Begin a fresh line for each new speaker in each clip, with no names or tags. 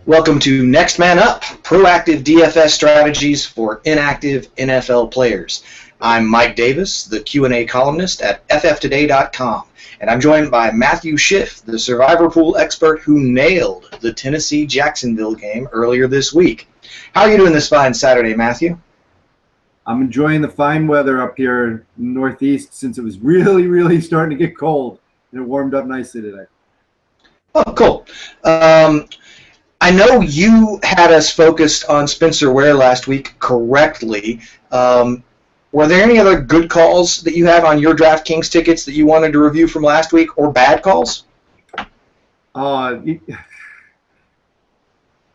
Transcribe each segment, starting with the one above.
Welcome to Next Man Up, proactive DFS strategies for inactive NFL players. I'm Mike Davis, the Q&A columnist at fftoday.com, and I'm joined by Matthew Schiff, the survivor pool expert who nailed the Tennessee-Jacksonville game earlier this week. How are you doing this fine Saturday, Matthew?
I'm enjoying the fine weather up here in the Northeast since it was really starting to get cold, and it warmed up nicely today.
Oh, cool. I know you had us focused on Spencer Ware last week correctly. Were there any other good calls that you had on your DraftKings tickets that you wanted to review from last week, or bad calls?
You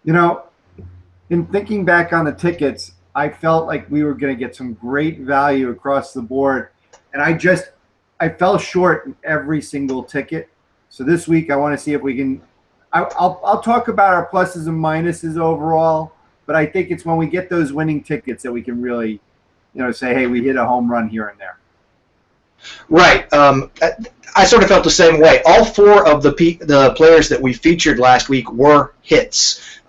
know, in thinking back on the tickets, I felt like we were going to get some great value across the board, and I fell short in every single ticket. So this week I want to see if we can. I'll talk about our pluses and minuses overall, but I think it's when we get those winning tickets that we can really, say, hey, we hit a home run here and there.
Right. I sort of felt the same way. All four of the players that we featured last week were hits.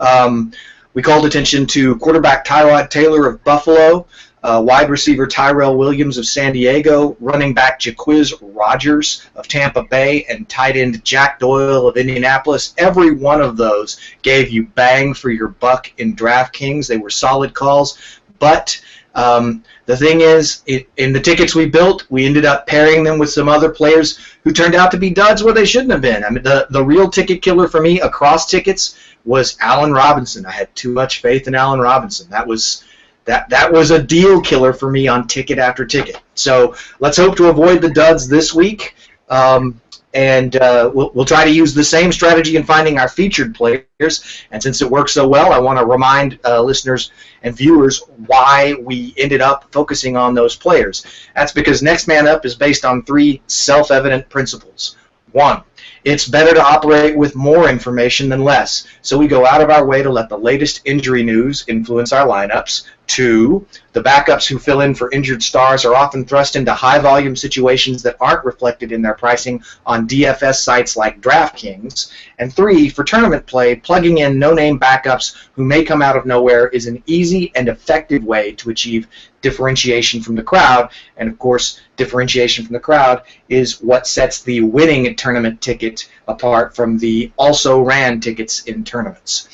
We called attention to quarterback Tyrod Taylor of Buffalo, wide receiver Tyrell Williams of San Diego, running back Jacquizz Rodgers of Tampa Bay, and tight end Jack Doyle of Indianapolis. Every one of those gave you bang for your buck in DraftKings. They were solid calls, but the thing is, in the tickets we built, we ended up pairing them with some other players who turned out to be duds where they shouldn't have been. I mean, the real ticket killer for me across tickets was Allen Robinson. I had too much faith in Allen Robinson. That was a deal killer for me on ticket after ticket. So let's hope to avoid the duds this week, and we'll try to use the same strategy in finding our featured players. And since it works so well, I want to remind listeners and viewers why we ended up focusing on those players. That's because Next Man Up is based on three self-evident principles. One, it's better to operate with more information than less, so we go out of our way to let the latest injury news influence our lineups. Two, the backups who fill in for injured stars are often thrust into high-volume situations that aren't reflected in their pricing on DFS sites like DraftKings. And three, for tournament play, plugging in no-name backups who may come out of nowhere is an easy and effective way to achieve differentiation from the crowd. And, of course, differentiation from the crowd is what sets the winning tournament ticket apart from the also-ran tickets in tournaments.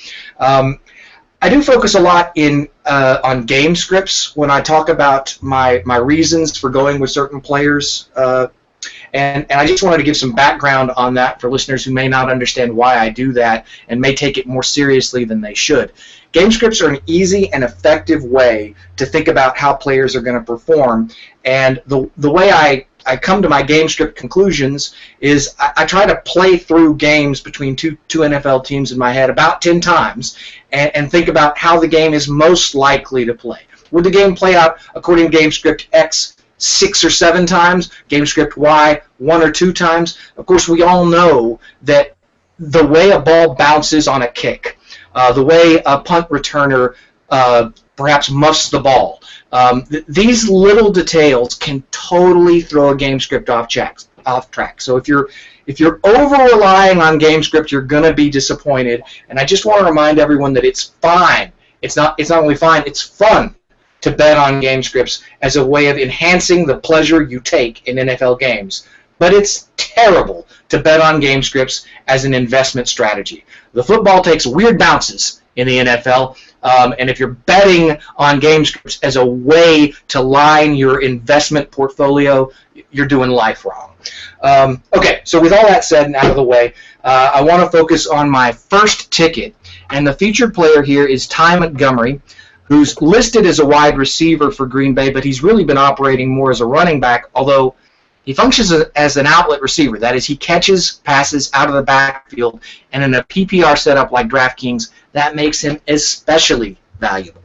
I do focus a lot on game scripts when I talk about my reasons for going with certain players, and I just wanted to give some background on that for listeners who may not understand why I do that and may take it more seriously than they should. Game scripts are an easy and effective way to think about how players are going to perform, and the way I come to my game script conclusions is I try to play through games between two NFL teams in my head about 10 times and think about how the game is most likely to play. Would the game play out according to game script X 6 or 7 times, game script Y 1 or 2 times? Of course, we all know that the way a ball bounces on a kick, the way a punt returner perhaps muffs the ball, these little details can totally throw a game script off track. So if you're over-relying on game script, you're going to be disappointed. And I just want to remind everyone that it's fine. It's not only fine, it's fun to bet on game scripts as a way of enhancing the pleasure you take in NFL games. But it's terrible to bet on game scripts as an investment strategy. The football takes weird bounces in the NFL, and if you're betting on game scripts as a way to line your investment portfolio, you're doing life wrong. Okay, so with all that said and out of the way, I want to focus on my first ticket, and the featured player here is Ty Montgomery, who's listed as a wide receiver for Green Bay, but he's really been operating more as a running back, although he functions as an outlet receiver. That is, he catches passes out of the backfield, and in a PPR setup like DraftKings, that makes him especially valuable.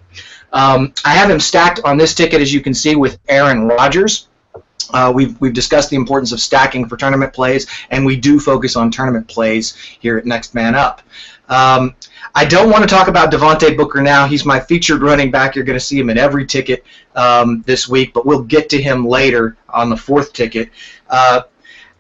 I have him stacked on this ticket, as you can see, with Aaron Rodgers. We've discussed the importance of stacking for tournament plays, and we do focus on tournament plays here at Next Man Up. I don't want to talk about Devontae Booker now. He's my featured running back. You're going to see him in every ticket this week, but we'll get to him later on the fourth ticket.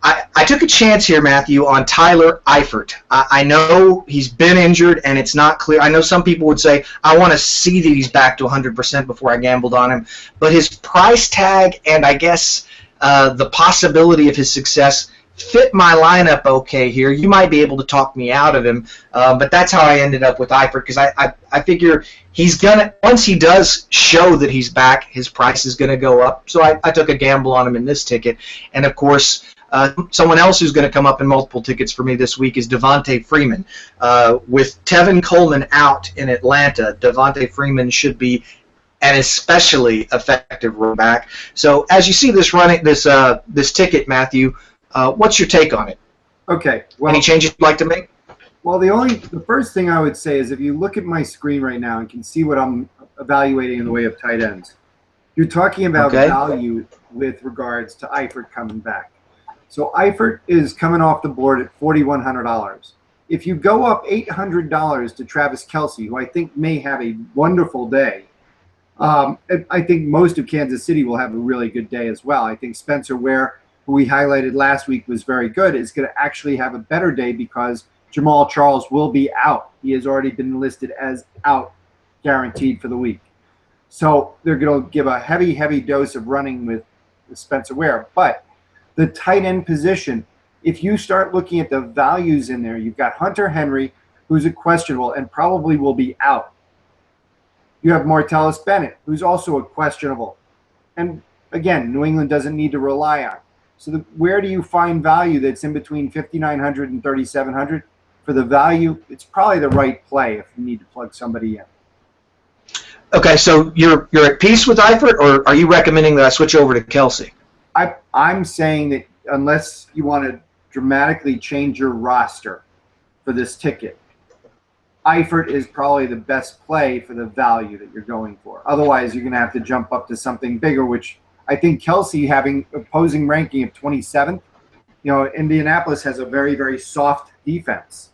I took a chance here, Matthew, on Tyler Eifert. I know he's been injured, and it's not clear. I know some people would say, I want to see that he's back to 100% before I gambled on him. But his price tag and I guess the possibility of his success fit my lineup okay here. You might be able to talk me out of him, but that's how I ended up with Eifert, because I figure he's gonna, once he does show that he's back, his price is going to go up. So I took a gamble on him in this ticket. And, of course, someone else who's going to come up in multiple tickets for me this week is Devonta Freeman. With Tevin Coleman out in Atlanta, Devonta Freeman should be an especially effective running back. So as you see this ticket, Matthew, what's your take on it?
Okay. Well,
any changes you'd like to make?
Well, the first thing I would say is if you look at my screen right now and can see what I'm evaluating in the way of tight ends, you're talking about value with regards to Eifert coming back. So Eifert is coming off the board at $4,100. If you go up $800 to Travis Kelce, who I think may have a wonderful day, I think most of Kansas City will have a really good day as well. I think Spencer Ware, who we highlighted last week, was very good, is going to actually have a better day because Jamal Charles will be out. He has already been listed as out, guaranteed for the week. So they're going to give a heavy, heavy dose of running with Spencer Ware. But the tight end position, if you start looking at the values in there, you've got Hunter Henry, who's a questionable and probably will be out. You have Martellus Bennett, who's also a questionable. And again, New England doesn't need to rely on. So where do you find value that's in between 5,900 and 3,700? For the value, it's probably the right play if you need to plug somebody in.
Okay, so you're at peace with Eifert, or are you recommending that I switch over to Kelce?
I'm saying that unless you want to dramatically change your roster for this ticket, Eifert is probably the best play for the value that you're going for. Otherwise, you're going to have to jump up to something bigger, which I think Kelce, having opposing ranking of 27th, Indianapolis has a very, very soft defense.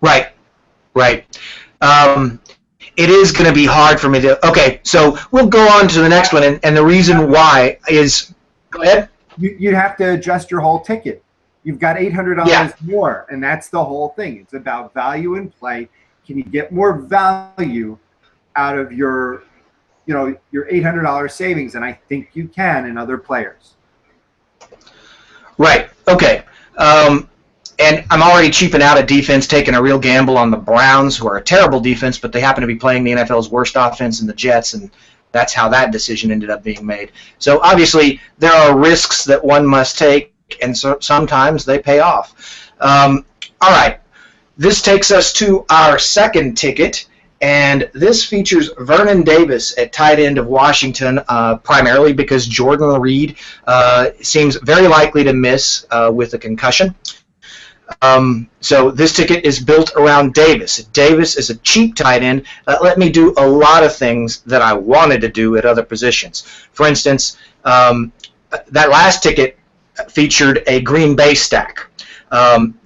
Right. It is going to be hard for me to. Okay, so we'll go on to the next one, and the reason why is. Go ahead.
You have to adjust your whole ticket. You've got $800 more, and that's the whole thing. It's about value in play. Can you get more value out of your $800 savings? And I think you can in other players.
Right. Okay. And I'm already cheaping out a defense, taking a real gamble on the Browns, who are a terrible defense, but they happen to be playing the NFL's worst offense in the Jets, and that's how that decision ended up being made. So obviously there are risks that one must take, and so sometimes they pay off. All right. This takes us to our second ticket, and this features Vernon Davis at tight end of Washington, primarily because Jordan Reed seems very likely to miss with a concussion. So this ticket is built around Davis. Davis is a cheap tight end. Let me do a lot of things that I wanted to do at other positions. For instance, that last ticket featured a Green Bay stack.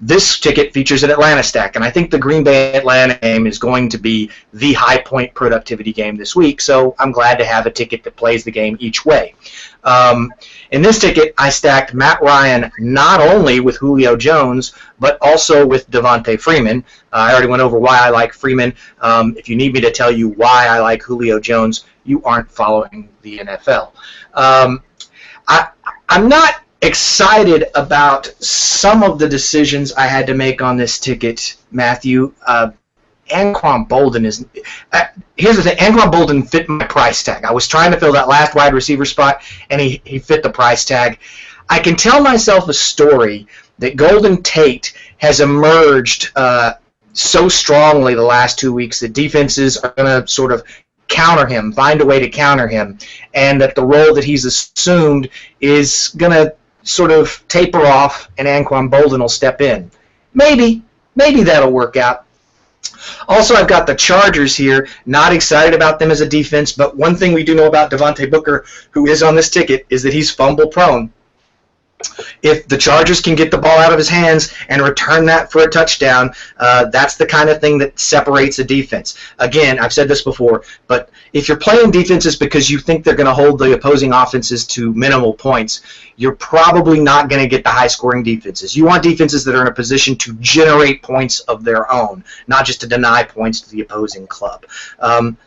This ticket features an Atlanta stack, and I think the Green Bay-Atlanta game is going to be the high-point productivity game this week, so I'm glad to have a ticket that plays the game each way. In this ticket, I stacked Matt Ryan not only with Julio Jones, but also with Devonta Freeman. I already went over why I like Freeman. If you need me to tell you why I like Julio Jones, you aren't following the NFL. I'm not excited about some of the decisions I had to make on this ticket, Matthew. Anquan Boldin is. Here's the thing. Anquan Boldin fit my price tag. I was trying to fill that last wide receiver spot, and he fit the price tag. I can tell myself a story that Golden Tate has emerged so strongly the last 2 weeks that defenses are going to sort of counter him, find a way to counter him, and that the role that he's assumed is going to sort of taper off, and Anquan Boldin will step in. Maybe that'll work out. Also, I've got the Chargers here. Not excited about them as a defense, but one thing we do know about Devontae Booker, who is on this ticket, is that he's fumble prone. If the Chargers can get the ball out of his hands and return that for a touchdown, that's the kind of thing that separates a defense. Again, I've said this before, but if you're playing defenses because you think they're going to hold the opposing offenses to minimal points, you're probably not going to get the high-scoring defenses. You want defenses that are in a position to generate points of their own, not just to deny points to the opposing club.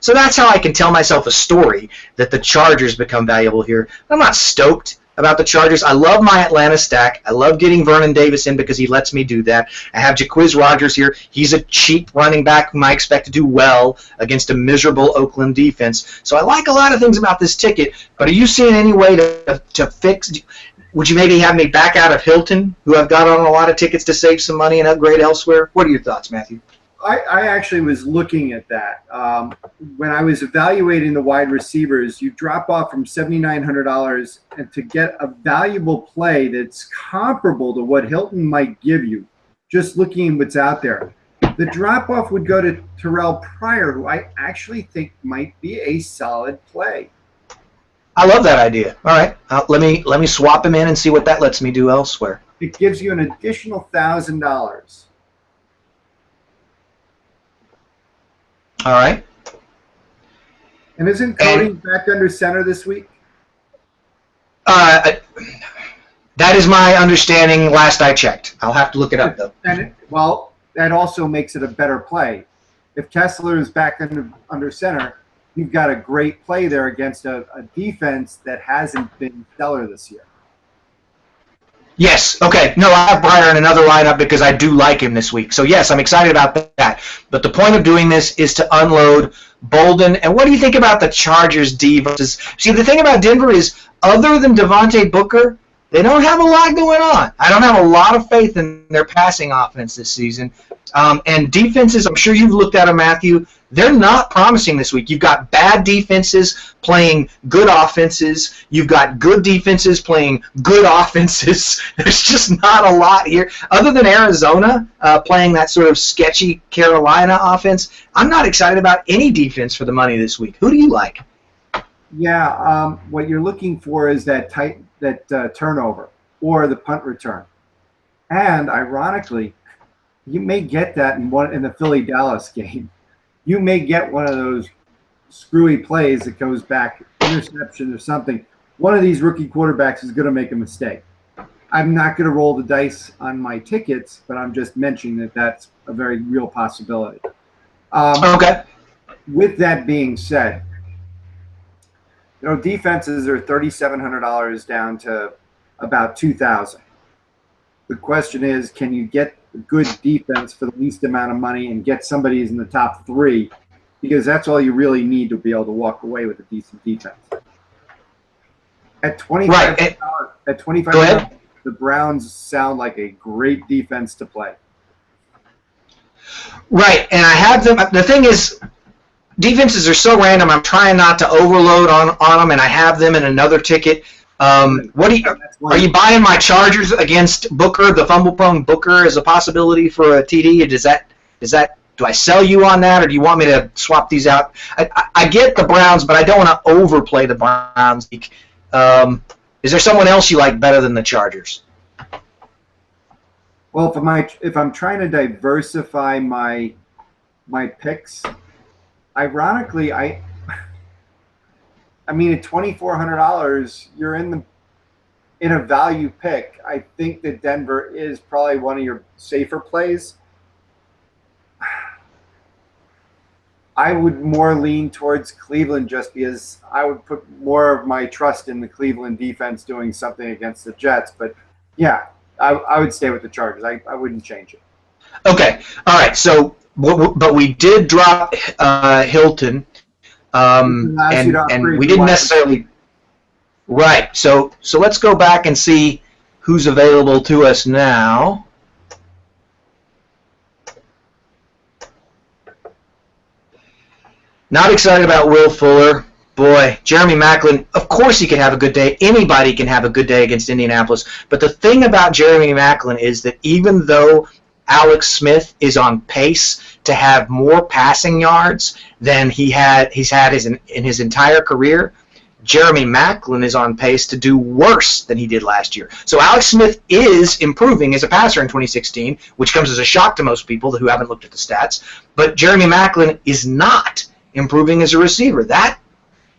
So that's how I can tell myself a story that the Chargers become valuable here. I'm not stoked about the Chargers. I love my Atlanta stack. I love getting Vernon Davis in because he lets me do that. I have Jacquizz Rodgers here. He's a cheap running back whom I expect to do well against a miserable Oakland defense. So I like a lot of things about this ticket, but are you seeing any way to fix? Would you maybe have me back out of Hilton, who I've got on a lot of tickets, to save some money and upgrade elsewhere? What are your thoughts, Matthew?
I actually was looking at that. When I was evaluating the wide receivers, you drop off from $7,900 and to get a valuable play that's comparable to what Hilton might give you, just looking at what's out there. The drop off would go to Terrell Pryor, who I actually think might be a solid play.
I love that idea. All right, let me swap him in and see what that lets me do elsewhere.
It gives you an additional $1,000.
All right.
And isn't Cody back under center this week?
That is my understanding last I checked. I'll have to look it up, though.
Well, that also makes it a better play. If Kessler is back under center, you've got a great play there against a defense that hasn't been stellar this year.
Yes. Okay. No, I have Pryor in another lineup because I do like him this week. So, yes, I'm excited about that. But the point of doing this is to unload Bolden. And what do you think about the Chargers D versus – see, the thing about Denver is other than Devontae Booker, they don't have a lot going on. I don't have a lot of faith in their passing offense this season. And defenses, I'm sure you've looked at them, Matthew, they're not promising this week. You've got bad defenses playing good offenses. You've got good defenses playing good offenses. There's just not a lot here. Other than Arizona playing that sort of sketchy Carolina offense, I'm not excited about any defense for the money this week. Who do you like?
Yeah, what you're looking for is that turnover or the punt return. And ironically, you may get that in the Philly-Dallas game. You may get one of those screwy plays that goes back, interception or something. One of these rookie quarterbacks is going to make a mistake. I'm not going to roll the dice on my tickets, but I'm just mentioning that that's a very real possibility.
Okay.
With that being said, defenses are $3,700 down to about $2,000. The question is, can you get a good defense for the least amount of money and get somebody who's in the top three? Because that's all you really need to be able to walk away with a decent defense. At $25,
right.
At $25, the Browns sound like a great defense to play.
Right, and I have them. The thing is, defenses are so random. I'm trying not to overload on them, and I have them in another ticket. Are you buying my Chargers against Booker, the fumble-prone Booker, as a possibility for a TD? Do I sell you on that, or do you want me to swap these out? I get the Browns, but I don't want to overplay the Browns. Is there someone else you like better than the Chargers?
Well, if I'm trying to diversify my picks, ironically, I mean, at $2,400, you're in a value pick. I think that Denver is probably one of your safer plays. I would more lean towards Cleveland just because I would put more of my trust in the Cleveland defense doing something against the Jets. But, yeah, I would stay with the Chargers. I wouldn't change it.
Okay. All right. So, but we did drop Hilton. And we didn't necessarily right. So let's go back and see who's available to us now. Not excited about Will Fuller. Boy, Jeremy Maclin, of course he can have a good day. Anybody can have a good day against Indianapolis. But the thing about Jeremy Maclin is that even though Alex Smith is on pace to have more passing yards than he's had in his entire career, Jeremy Maclin is on pace to do worse than he did last year. So Alex Smith is improving as a passer in 2016, which comes as a shock to most people who haven't looked at the stats. But Jeremy Maclin is not improving as a receiver. That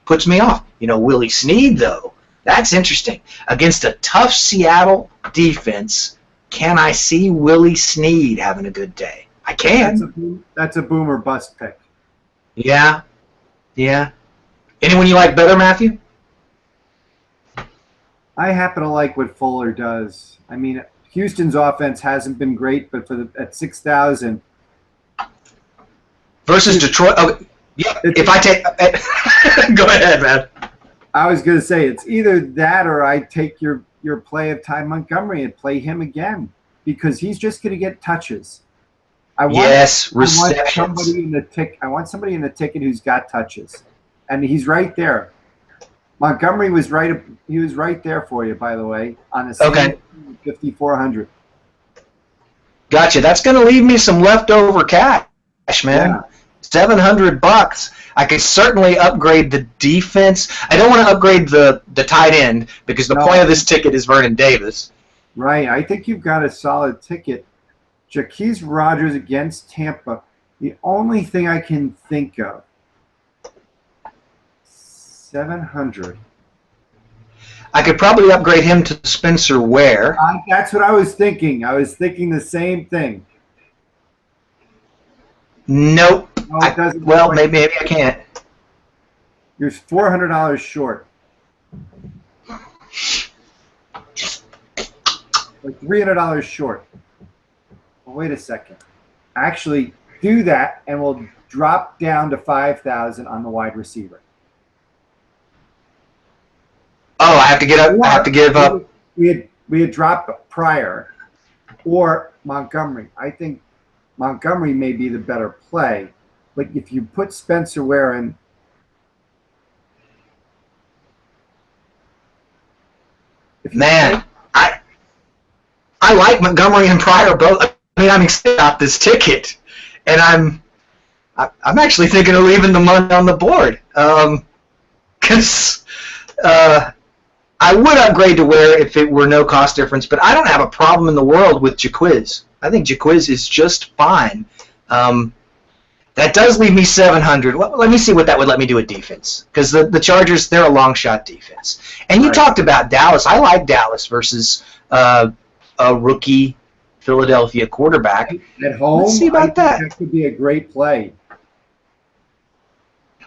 puts me off. Willie Snead, though, that's interesting. Against a tough Seattle defense, can I see Willie Snead having a good day? I can.
That's a boom or bust pick.
Yeah. Anyone you like better, Matthew?
I happen to like what Fuller does. I mean, Houston's offense hasn't been great, but at 6,000
versus Detroit. Oh, yeah. If I take, go ahead, man.
I was going to say it's either that or I take your play of Ty Montgomery and play him again because he's just going to get touches. I want somebody in the ticket who's got touches, and he's right there. Montgomery was right. He was right there for you, by the way, on a 5,400.
Gotcha. That's going to leave me some leftover cash, man. Yeah. $700. I could certainly upgrade the defense. I don't want to upgrade the tight end because the point of this ticket is Vernon Davis.
Right. I think you've got a solid ticket. Jacquizz Rodgers against Tampa. The only thing I can think of, 700.
I could probably upgrade him to Spencer Ware.
That's what I was thinking. I was thinking the same thing.
Nope. No, maybe I can't.
You're $400 short. Like $300 short. Well, wait a second. Actually, do that, and we'll drop down to 5,000 on the wide receiver.
Oh, I have to get up. I have to give up.
We had dropped Pryor or Montgomery. I think Montgomery may be the better play, but if you put Spencer Ware in,
I like Montgomery and Pryor both. I mean, I'm excited about this ticket, and I'm actually thinking of leaving the money on the board because I would upgrade to Ware if it were no cost difference, but I don't have a problem in the world with Jacquizz. I think Jacquizz is just fine. That does leave me 700. Well, let me see what that would let me do at defense, because the Chargers, they're a long shot defense. And you talked about Dallas. I like Dallas versus a rookie Philadelphia quarterback.
At home,
let's see about that.
That could be a great play.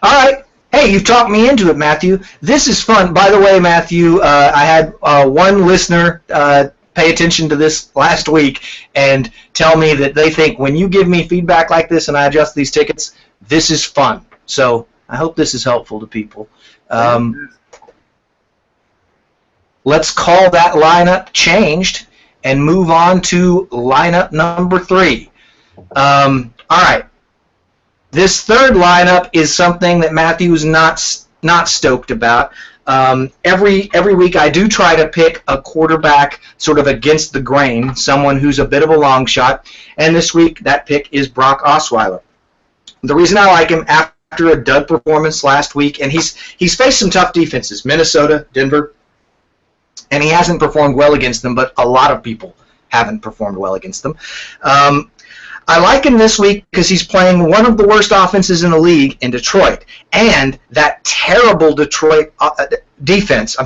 All right. Hey, you've talked me into it, Matthew. This is fun. By the way, Matthew, I had one listener pay attention to this last week and tell me that they think when you give me feedback like this and I adjust these tickets, this is fun. So I hope this is helpful to people. Let's call that lineup changed and move on to lineup number 3. All right. This third lineup is something that Matthew's not stoked about. Every week I do try to pick a quarterback sort of against the grain, someone who's a bit of a long shot, and this week that pick is Brock Osweiler. The reason I like him after a dud performance last week, and he's faced some tough defenses, Minnesota, Denver, and he hasn't performed well against them, but a lot of people haven't performed well against them. I like him this week because he's playing one of the worst offenses in the league in Detroit, and that terrible Detroit defense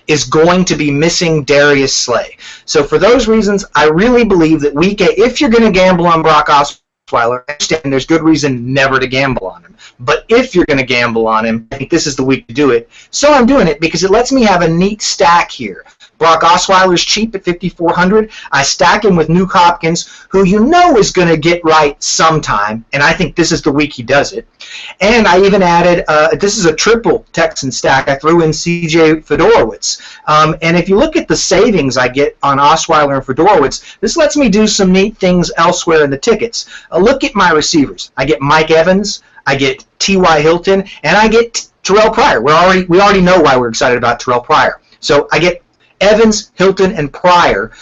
is going to be missing Darius Slay. So for those reasons, I really believe that if you're going to gamble on Brock Osweiler, I understand there's good reason never to gamble on him. But if you're going to gamble on him, I think this is the week to do it. So I'm doing it because it lets me have a neat stack here. Brock Osweiler's cheap at 5,400. I stack him with Nuke Hopkins, who you know is going to get right sometime, and I think this is the week he does it. And I even added, this is a triple Texan stack. I threw in C.J. Fedorowicz. And if you look at the savings I get on Osweiler and Fedorowicz, this lets me do some neat things elsewhere in the tickets. Look at my receivers. I get Mike Evans, I get T.Y. Hilton, and I get Terrell Pryor. We already know why we're excited about Terrell Pryor. So I get Evans, Hilton, and Pryor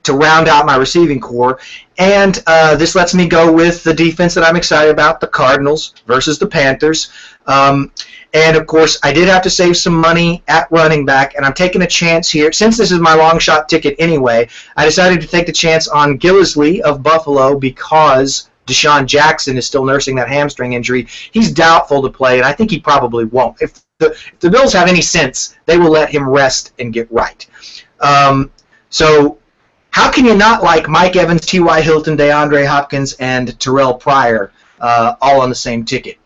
to round out my receiving core. And this lets me go with the defense that I'm excited about, the Cardinals versus the Panthers. And, of course, I did have to save some money at running back, and I'm taking a chance here. Since this is my long shot ticket anyway, I decided to take the chance on Gillislee of Buffalo because Deshaun Jackson is still nursing that hamstring injury. He's doubtful to play, and I think he probably won't. If the Bills have any sense, they will let him rest and get right. So how can you not like Mike Evans, T.Y. Hilton, DeAndre Hopkins, and Terrell Pryor all on the same ticket?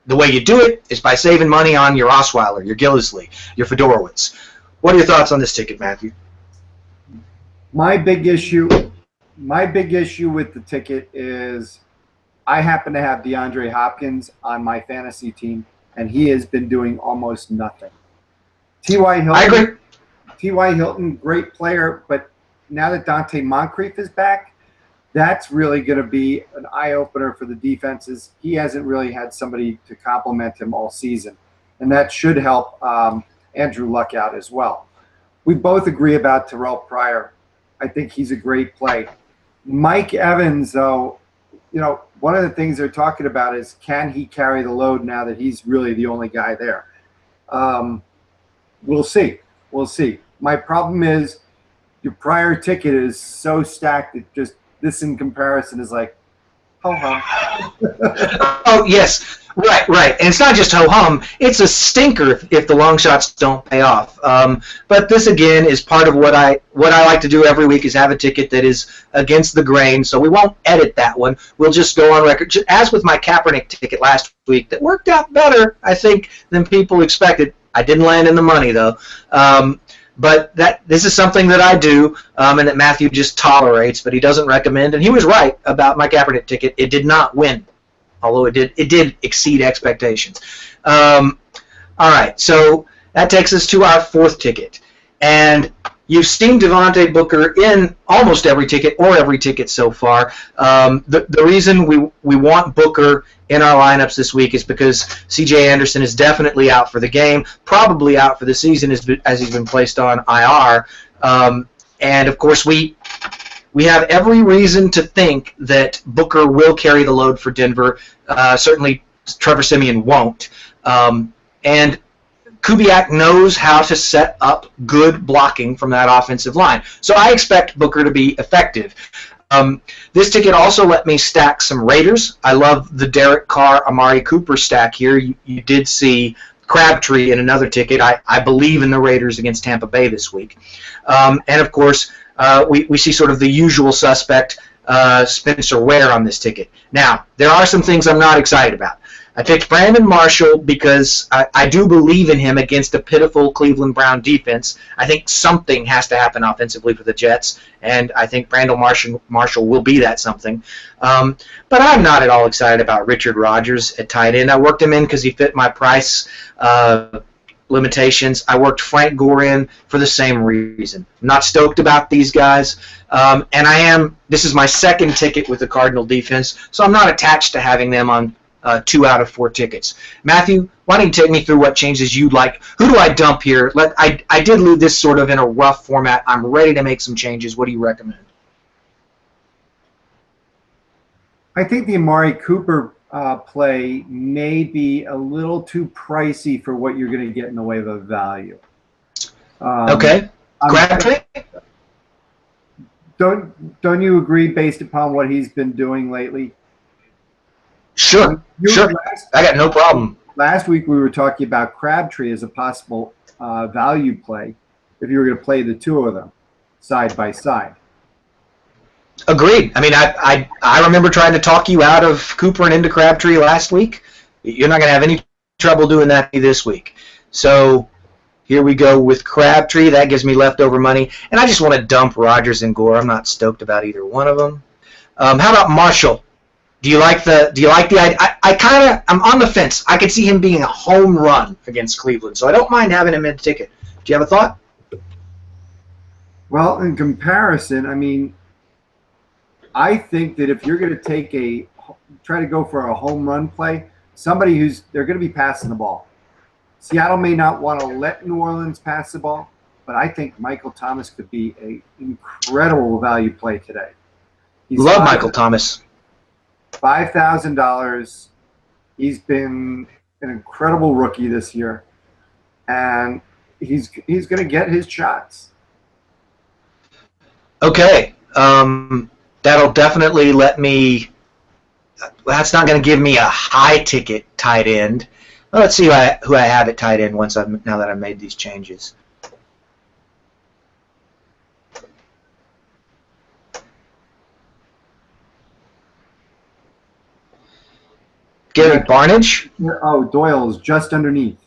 The way you do it is by saving money on your Osweiler, your Gillislee, your Fedorowicz. What are your thoughts on this ticket, Matthew?
My big issue with the ticket is I happen to have DeAndre Hopkins on my fantasy team, and he has been doing almost nothing. T.Y. Hilton,
I agree.
T.Y. Hilton, great player, but now that Dante Moncrief is back, that's really going to be an eye-opener for the defenses. He hasn't really had somebody to complement him all season, and that should help Andrew Luck out as well. We both agree about Terrell Pryor. I think he's a great play. Mike Evans, though, one of the things they're talking about is can he carry the load now that he's really the only guy there? We'll see. We'll see. My problem is your Pryor ticket is so stacked that just this in comparison is like, ho-hum.
Oh, yes. Right. And it's not just ho-hum. It's a stinker if the long shots don't pay off. But this, again, is part of what I like to do every week is have a ticket that is against the grain. So we won't edit that one. We'll just go on record. As with my Kaepernick ticket last week, that worked out better, I think, than people expected. I didn't land in the money, though. But this is something that I do and that Matthew just tolerates, but he doesn't recommend. And he was right about my Kaepernick ticket. It did not win, although it did exceed expectations. All right, so that takes us to our fourth ticket. And you've seen Devontae Booker in almost every ticket or every ticket so far. The reason we want Booker in our lineups this week is because C.J. Anderson is definitely out for the game, probably out for the season as he's been placed on IR. And, of course, we have every reason to think that Booker will carry the load for Denver. Certainly Trevor Siemian won't. And Kubiak knows how to set up good blocking from that offensive line. So I expect Booker to be effective. This ticket also let me stack some Raiders. I love the Derek Carr, Amari Cooper stack here. You did see Crabtree in another ticket. I believe in the Raiders against Tampa Bay this week. And, of course, we see sort of the usual suspect, Spencer Ware, on this ticket. Now, there are some things I'm not excited about. I picked Brandon Marshall because I do believe in him against a pitiful Cleveland Brown defense. I think something has to happen offensively for the Jets, and I think Brandon Marshall will be that something. But I'm not at all excited about Richard Rodgers at tight end. I worked him in because he fit my price limitations. I worked Frank Gore in for the same reason. I'm not stoked about these guys, and this is my second ticket with the Cardinal defense, so I'm not attached to having them on 2 out of 4 tickets. Matthew, why don't you take me through what changes you'd like? Who do I dump here? I did leave this sort of in a rough format. I'm ready to make some changes. What do you recommend?
I think the Amari Cooper play may be a little too pricey for what you're going to get in the way of a value.
Okay. Crabtree?
Don't you agree based upon what he's been doing lately?
Sure. I got no problem.
Last week we were talking about Crabtree as a possible value play if you were going to play the two of them side by side.
Agreed. I mean, I remember trying to talk you out of Cooper and into Crabtree last week. You're not going to have any trouble doing that this week. So here we go with Crabtree. That gives me leftover money. And I just want to dump Rodgers and Gore. I'm not stoked about either one of them. How about Marshall? Do you like the idea? I'm on the fence. I could see him being a home run against Cleveland, so I don't mind having him in ticket. Do you have a thought?
Well, in comparison, I mean, I think that if you're going to try to go for a home run play, they're going to be passing the ball. Seattle may not want to let New Orleans pass the ball, but I think Michael Thomas could be an incredible value play today. He's
Love Michael Thomas.
$5,000. He's been an incredible rookie this year, and he's going to get his shots.
Okay, that'll definitely let me. That's not going to give me a high ticket tight end. Well, let's see who I have at tight end now that I've made these changes. Gary Barnidge.
Oh, Doyle's just underneath.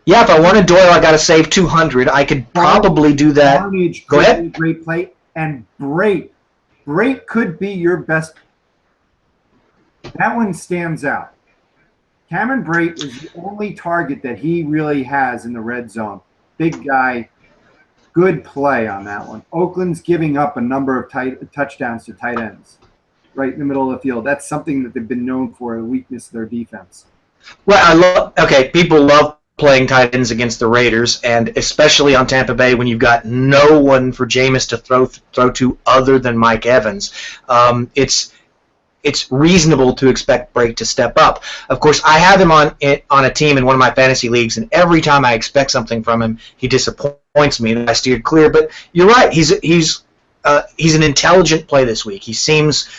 Yeah, if I wanted Doyle, I got to save 200. I could probably do that.
Barnidge
Go ahead.
Be a great play, and Brate could be your best. That one stands out. Cameron Brate is the only target that he really has in the red zone. Big guy, good play on that one. Oakland's giving up a number of touchdowns to tight ends right in the middle of the field. That's something that they've been known for, the weakness of their defense.
Well, people love playing tight ends against the Raiders, and especially on Tampa Bay when you've got no one for Jameis to throw to other than Mike Evans. It's reasonable to expect Brate to step up. Of course, I have him on a team in one of my fantasy leagues, and every time I expect something from him, he disappoints me. I steered clear, but you're right. He's an intelligent play this week. He seems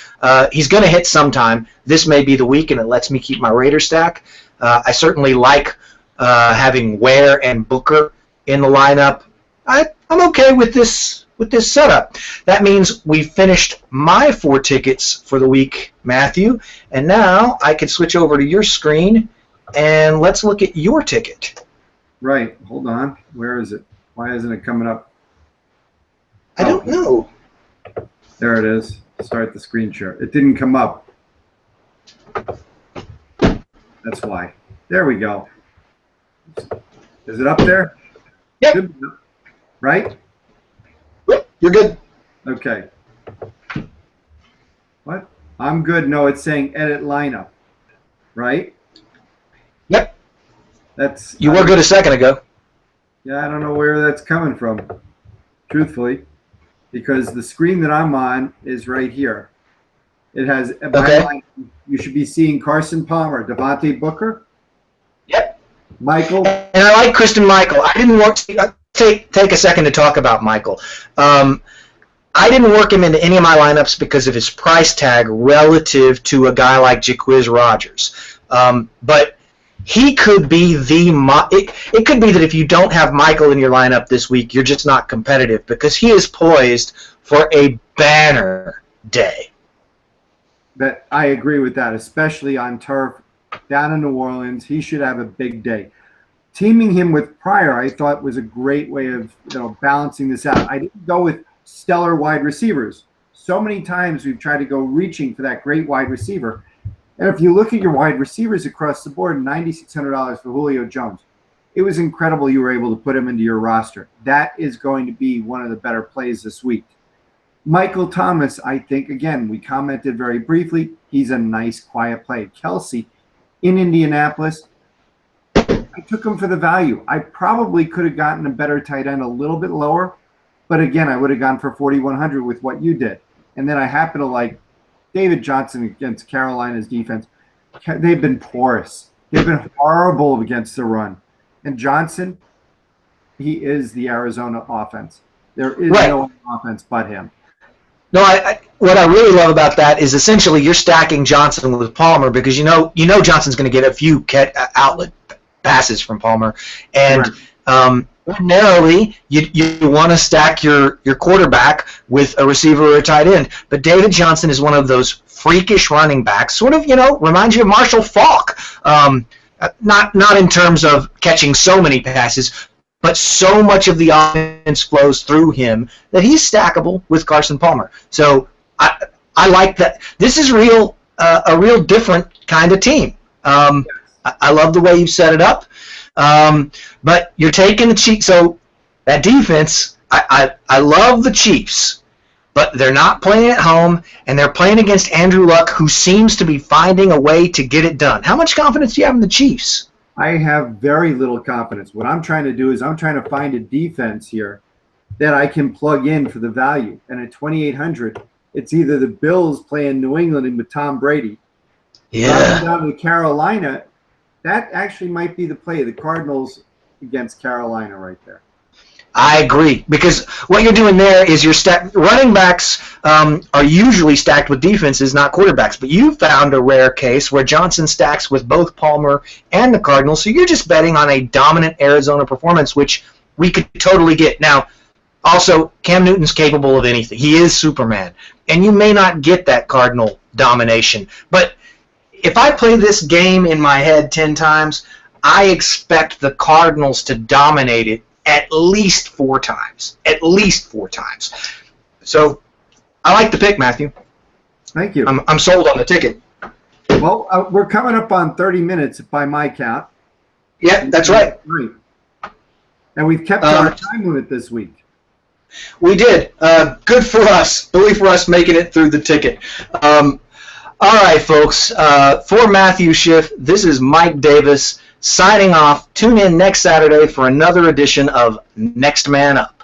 he's going to hit sometime. This may be the week, and it lets me keep my Raider stack. I certainly like having Ware and Booker in the lineup. I'm okay with this setup. That means we finished my 4 tickets for the week, Matthew, and now I can switch over to your screen and let's look at your ticket.
Right. Hold on. Where is it? Why isn't it coming up?
I don't know.
There it is. Start the screen share. It didn't come up. That's why. There we go. Is it up there?
Yep.
Good. Right?
You're good.
Okay. What? I'm good. No, it's saying edit lineup. Right?
Yep. You were good a second ago.
Yeah, I don't know where that's coming from, truthfully, because the screen that I'm on is right here. It has
okay.
You should be seeing Carson Palmer, Devontae Booker.
Yep.
Michael.
And I like Christian Michael. I didn't want to take a second to talk about Michael. I didn't work him into any of my lineups because of his price tag relative to a guy like Jacquizz Rodgers. But he could be it could be that if you don't have Michael in your lineup this week, you're just not competitive because he is poised for a banner day.
But I agree with that, especially on turf down in New Orleans. He should have a big day. Teaming him with Pryor, I thought was a great way of balancing this out. I didn't go with stellar wide receivers. So many times we've tried to go reaching for that great wide receiver. And if you look at your wide receivers across the board, $9,600 for Julio Jones. It was incredible you were able to put him into your roster. That is going to be one of the better plays this week. Michael Thomas, I think, again, we commented very briefly, he's a nice, quiet play. Kelsey in Indianapolis, I took him for the value. I probably could have gotten a better tight end a little bit lower, but again, I would have gone for 4,100 with what you did. And then I happen to like David Johnson against Carolina's defense. They've been porous. They've been horrible against the run. And Johnson, he is the Arizona offense. There is no offense but him.
No, what I really love about that is essentially you're stacking Johnson with Palmer because you know Johnson's going to get a few outlet passes from Palmer, and ordinarily you want to stack your quarterback with a receiver or a tight end. But David Johnson is one of those freakish running backs, sort of reminds you of Marshall Faulk. Not in terms of catching so many passes, but so much of the offense flows through him that he's stackable with Carson Palmer. So I like that. This is a real different kind of team. I love the way you've set it up. But you're taking the Chiefs. So that defense, I love the Chiefs, but they're not playing at home, and they're playing against Andrew Luck, who seems to be finding a way to get it done. How much confidence do you have in the Chiefs?
I have very little confidence. What I'm trying to do is I'm trying to find a defense here that I can plug in for the value. And at 2,800, it's either the Bills playing New England with Tom Brady.
Yeah.
Down to Carolina, that actually might be the play. The Cardinals against Carolina right there.
I agree, because what you're doing there is running backs are usually stacked with defenses, not quarterbacks. But you found a rare case where Johnson stacks with both Palmer and the Cardinals, so you're just betting on a dominant Arizona performance, which we could totally get. Now, also, Cam Newton's capable of anything. He is Superman, and you may not get that Cardinal domination. But if I play this game in my head 10 times, I expect the Cardinals to dominate it at least 4 times. At least 4 times. So I like the pick, Matthew.
Thank you.
I'm sold on the ticket.
Well, we're coming up on 30 minutes by my count.
Yeah, that's right.
Great. And we've kept our time limit this week.
We did. Good for us. Bully for us making it through the ticket. All right, folks. For Matthew Schiff, this is Mike Davis signing off. Tune in next Saturday for another edition of Next Man Up.